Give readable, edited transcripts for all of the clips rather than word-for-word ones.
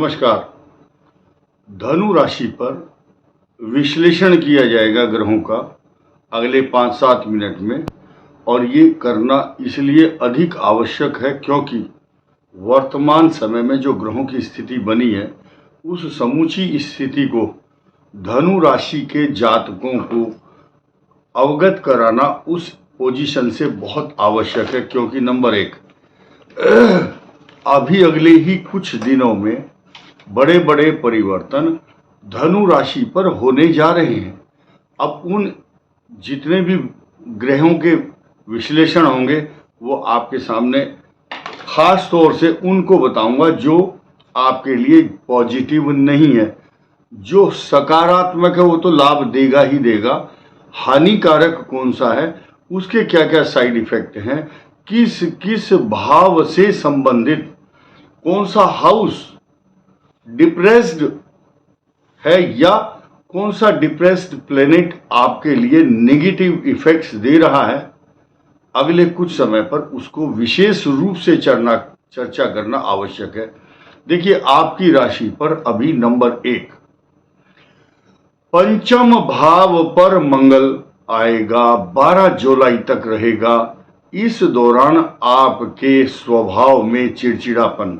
नमस्कार। धनु राशि पर विश्लेषण किया जाएगा ग्रहों का अगले 5-7 मिनट में, और ये करना इसलिए अधिक आवश्यक है क्योंकि वर्तमान समय में जो ग्रहों की स्थिति बनी है उस समूची स्थिति को धनु राशि के जातकों को अवगत कराना उस पोजीशन से बहुत आवश्यक है। क्योंकि नंबर 1, अभी अगले ही कुछ दिनों में बड़े बड़े परिवर्तन धनु राशि पर होने जा रहे हैं। अब उन जितने भी ग्रहों के विश्लेषण होंगे वो आपके सामने खास तौर से उनको बताऊंगा जो आपके लिए पॉजिटिव नहीं है। जो सकारात्मक है वो तो लाभ देगा ही देगा, हानिकारक कौन सा है, उसके क्या क्या साइड इफेक्ट हैं, किस किस भाव से संबंधित कौन सा हाउस डिप्रेस्ड है या कौन सा डिप्रेस्ड प्लेनेट आपके लिए नेगेटिव इफेक्ट्स दे रहा है, अगले कुछ समय पर उसको विशेष रूप से चर्चा करना आवश्यक है। देखिए, आपकी राशि पर अभी नंबर 1 पंचम भाव पर मंगल आएगा, 12 जुलाई तक रहेगा। इस दौरान आपके स्वभाव में चिड़चिड़ापन,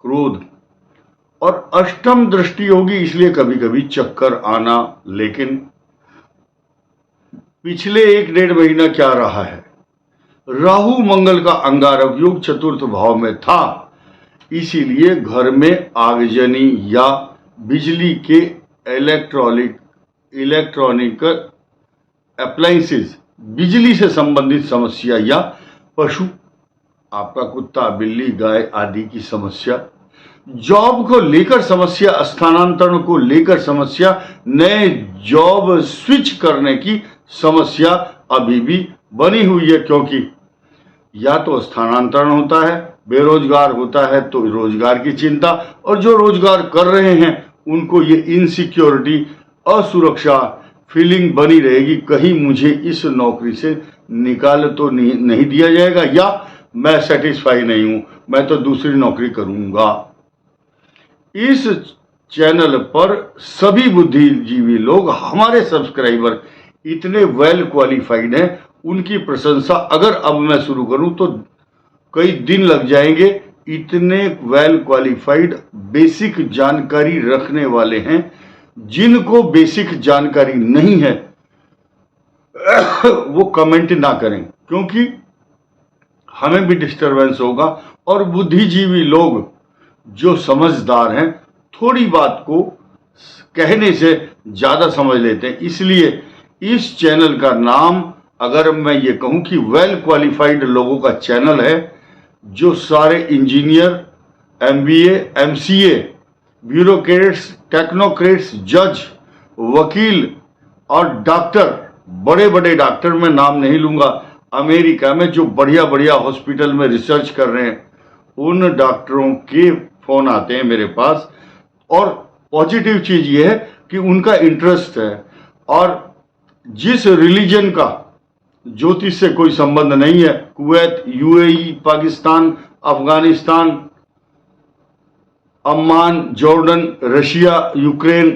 क्रोध और अष्टम दृष्टि होगी, इसलिए कभी कभी चक्कर आना। लेकिन पिछले 1-1.5 महीना क्या रहा है, राहु मंगल का अंगारक योग चतुर्थ भाव में था, इसीलिए घर में आगजनी या बिजली के इलेक्ट्रॉनिक अप्लायंसेस, बिजली से संबंधित समस्या या पशु, आपका कुत्ता, बिल्ली, गाय आदि की समस्या, जॉब को लेकर समस्या, स्थानांतरण को लेकर समस्या, नए जॉब स्विच करने की समस्या अभी भी बनी हुई है। क्योंकि या तो स्थानांतरण होता है, बेरोजगार होता है तो रोजगार की चिंता, और जो रोजगार कर रहे हैं उनको ये इनसिक्योरिटी, असुरक्षा फीलिंग बनी रहेगी, कहीं मुझे इस नौकरी से निकाल तो नहीं दिया जाएगा, या मैं सेटिस्फाई नहीं हूं, मैं तो दूसरी नौकरी करूंगा। इस चैनल पर सभी बुद्धिजीवी लोग, हमारे सब्सक्राइबर इतने वेल क्वालिफाइड हैं, उनकी प्रशंसा अगर अब मैं शुरू करूं तो कई दिन लग जाएंगे। इतने वेल क्वालिफाइड बेसिक जानकारी रखने वाले हैं, जिनको बेसिक जानकारी नहीं है वो कमेंट ना करें, क्योंकि हमें भी डिस्टरबेंस होगा। और बुद्धिजीवी लोग जो समझदार हैं थोड़ी बात को कहने से ज्यादा समझ लेते हैं, इसलिए इस चैनल का नाम अगर मैं ये कहूं कि वेल क्वालिफाइड लोगों का चैनल है, जो सारे engineer, MBA, MCA, bureaucrats, technocrats, जज, वकील और डॉक्टर, बड़े बड़े डॉक्टर, मैं नाम नहीं लूंगा, अमेरिका में जो बढ़िया बढ़िया हॉस्पिटल में रिसर्च कर रहे हैं, उन डॉक्टरों के फोन आते हैं मेरे पास। और पॉजिटिव चीज ये है कि उनका इंटरेस्ट है, और जिस रिलीजन का ज्योतिष से कोई संबंध नहीं है, Kuwait, UAE, Pakistan, Afghanistan, Amman, Jordan, Russia, Ukraine,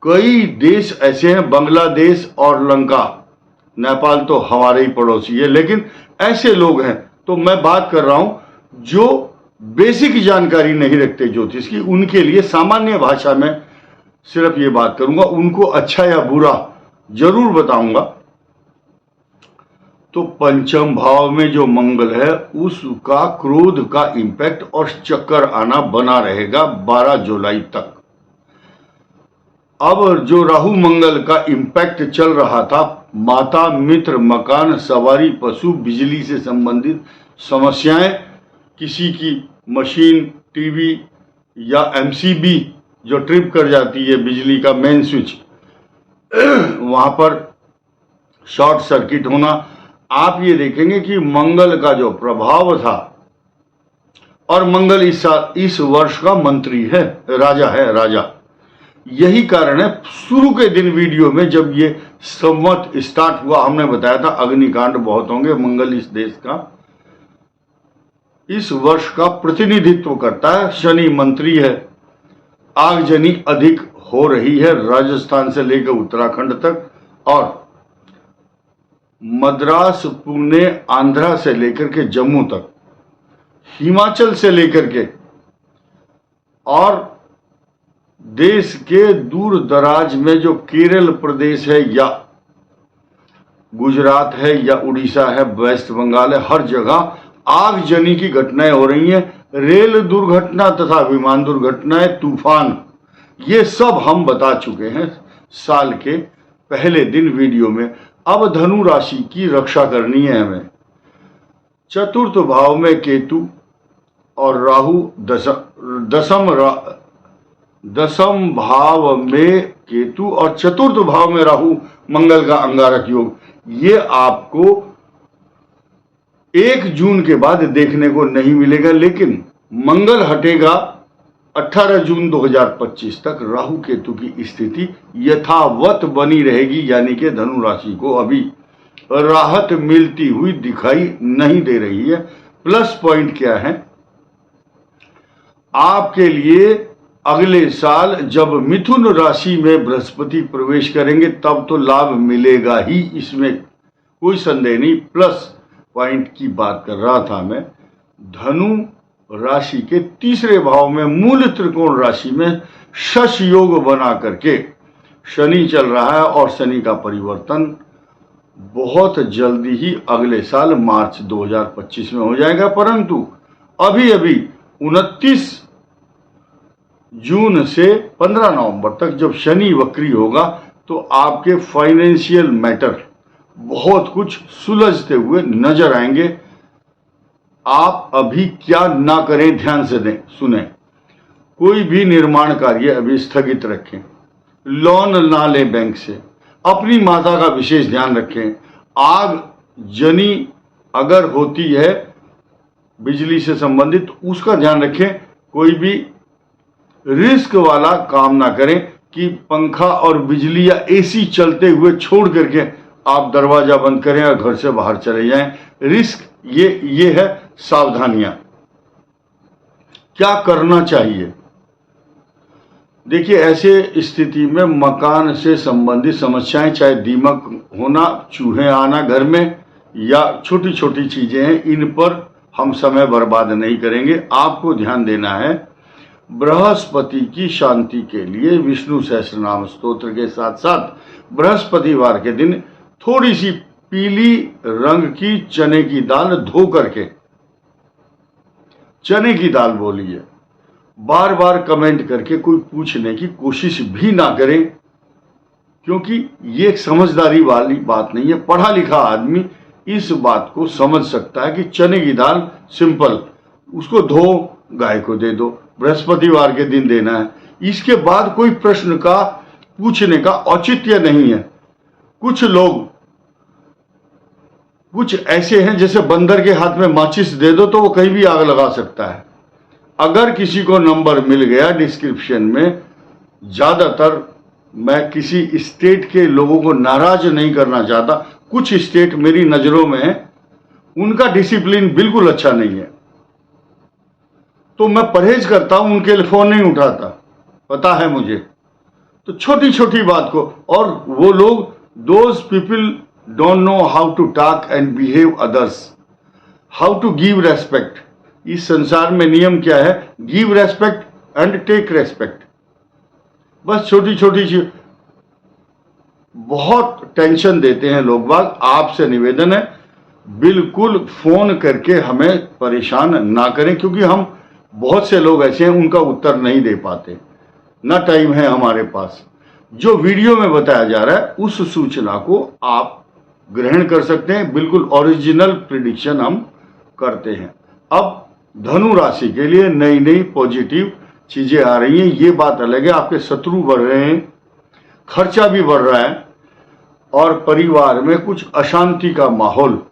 कई देश ऐसे हैं, बांग्लादेश और लंका, नेपाल तो हमारे ही पड़ोसी है, लेकिन ऐसे लोग हैं। तो मैं बात कर रहा हूं जो बेसिक जानकारी नहीं रखते ज्योतिष की, उनके लिए सामान्य भाषा में सिर्फ ये बात करूंगा, उनको अच्छा या बुरा जरूर बताऊंगा। तो पंचम भाव में जो मंगल है उसका क्रोध का इंपैक्ट और चक्कर आना बना रहेगा 12 जुलाई तक। अब जो राहु मंगल का इंपैक्ट चल रहा था, माता, मित्र, मकान, सवारी, पशु, बिजली से संबंधित समस्याएं, किसी की मशीन, टीवी या MCB जो ट्रिप कर जाती है, बिजली का मेन स्विच, वहां पर शॉर्ट सर्किट होना, आप ये देखेंगे कि मंगल का जो प्रभाव था, और मंगल इस वर्ष का मंत्री है, राजा है, राजा। यही कारण है शुरू के दिन वीडियो में जब ये संवत स्टार्ट हुआ, हमने बताया था अग्निकांड बहुत होंगे। मंगल इस देश का, इस वर्ष का प्रतिनिधित्व करता है, शनि मंत्री है, आगजनी अधिक हो रही है राजस्थान से लेकर उत्तराखंड तक, और मद्रास, पुणे, आंध्रा से लेकर के जम्मू तक, हिमाचल से लेकर के और देश के दूर दराज में जो केरल प्रदेश है या गुजरात है या उड़ीसा है, वेस्ट बंगाल है, हर जगह आगजनी की घटनाएं हो रही हैं। रेल दुर्घटना तथा विमान दुर्घटनाएं, तूफान, ये सब हम बता चुके हैं साल के पहले दिन वीडियो में। अब धनु राशि की रक्षा करनी है हमें। चतुर्थ भाव में केतु और राहु, दसम भाव में केतु और चतुर्थ भाव में राहु मंगल का अंगारक योग, ये आपको 1 जून के बाद देखने को नहीं मिलेगा, लेकिन मंगल हटेगा 18 जून 2025 तक। राहु केतु की स्थिति यथावत बनी रहेगी, यानी कि धनु राशि को अभी राहत मिलती हुई दिखाई नहीं दे रही है। प्लस पॉइंट क्या है आपके लिए, अगले साल जब मिथुन राशि में बृहस्पति प्रवेश करेंगे तब तो लाभ मिलेगा ही, इसमें कोई संदेह नहीं। प्लस पॉइंट की बात कर रहा था मैं, धनु राशि के तीसरे भाव में मूल त्रिकोण राशि में शश योग बना करके शनि चल रहा है, और शनि का परिवर्तन बहुत जल्दी ही अगले साल मार्च 2025 में हो जाएगा। परंतु अभी 29 जून से 15 नवंबर तक जब शनि वक्री होगा तो आपके फाइनेंशियल मैटर बहुत कुछ सुलझते हुए नजर आएंगे। आप अभी क्या ना करें, ध्यान से सुने। कोई भी निर्माण कार्य अभी स्थगित रखें, लोन ना लें बैंक से, अपनी माता का विशेष ध्यान रखें। आग जनी अगर होती है बिजली से संबंधित, उसका ध्यान रखें। कोई भी रिस्क वाला काम ना करें कि पंखा और बिजली या एसी चलते हुए छोड़ करके आप दरवाजा बंद करें और घर से बाहर चले जाएं। रिस्क ये है। सावधानियां क्या करना चाहिए, देखिए ऐसे स्थिति में मकान से संबंधित समस्याएं, चाहे दीमक होना, चूहे आना घर में, या छोटी छोटी चीजें हैं, इन पर हम समय बर्बाद नहीं करेंगे। आपको ध्यान देना है बृहस्पति की शांति के लिए विष्णु सहस्त्रनाम स्तोत्र के साथ साथ बृहस्पतिवार के दिन थोड़ी सी पीली रंग की चने की दाल धो करके चने की दाल बोलिए। बार बार कमेंट करके कोई पूछने की कोशिश भी ना करें, क्योंकि ये एक समझदारी वाली बात नहीं है। पढ़ा लिखा आदमी इस बात को समझ सकता है कि चने की दाल सिंपल, उसको धो गाय को दे दो, बृहस्पतिवार के दिन देना है। इसके बाद कोई प्रश्न का पूछने का औचित्य नहीं है। कुछ लोग कुछ ऐसे हैं जैसे बंदर के हाथ में माचिस दे दो तो वो कहीं भी आग लगा सकता है। अगर किसी को नंबर मिल गया डिस्क्रिप्शन में, ज्यादातर मैं किसी स्टेट के लोगों को नाराज नहीं करना चाहता, कुछ स्टेट मेरी नजरों में है, उनका डिसिप्लिन बिल्कुल अच्छा नहीं है, तो मैं परहेज करता हूं, उनके लिए फोन नहीं उठाता, पता है मुझे। तो छोटी छोटी बात को, और वो लोग, those people don't know how to talk and behave others, how to give respect. इस संसार में नियम क्या है? Give respect and take respect. बस छोटी छोटी चीज, बहुत टेंशन देते हैं लोग बाग। आपसे निवेदन है बिल्कुल फोन करके हमें परेशान ना करें, क्योंकि हम बहुत से लोग ऐसे हैं उनका उत्तर नहीं दे पाते, ना टाइम है हमारे पास। जो वीडियो में बताया जा रहा है उस सूचना को आप ग्रहण कर सकते हैं, बिल्कुल ओरिजिनल प्रिडिक्शन हम करते हैं। अब धनु राशि के लिए नई नई पॉजिटिव चीजें आ रही हैं, ये बात अलग है। आपके शत्रु बढ़ रहे हैं, खर्चा भी बढ़ रहा है, और परिवार में कुछ अशांति का माहौल,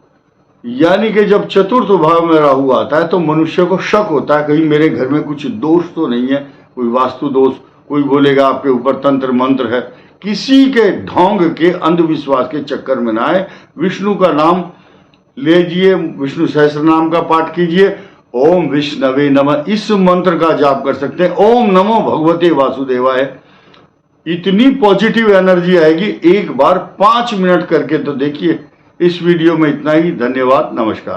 यानी कि जब चतुर्थ भाव में राहु आता है तो मनुष्य को शक होता है कहीं मेरे घर में कुछ दोष तो नहीं है, कोई वास्तु दोष, कोई बोलेगा आपके ऊपर तंत्र मंत्र है। किसी के ढोंग के अंधविश्वास के चक्कर में ना आए। विष्णु का नाम लीजिए, विष्णु सहस्त्र नाम का पाठ कीजिए, ओम विष्णवे नमः, इस मंत्र का जाप कर सकते हैं। ओम नमो भगवते वासुदेवाय। इतनी पॉजिटिव एनर्जी आएगी, एक बार 5 मिनट करके तो देखिए। इस वीडियो में इतना ही। धन्यवाद, नमस्कार।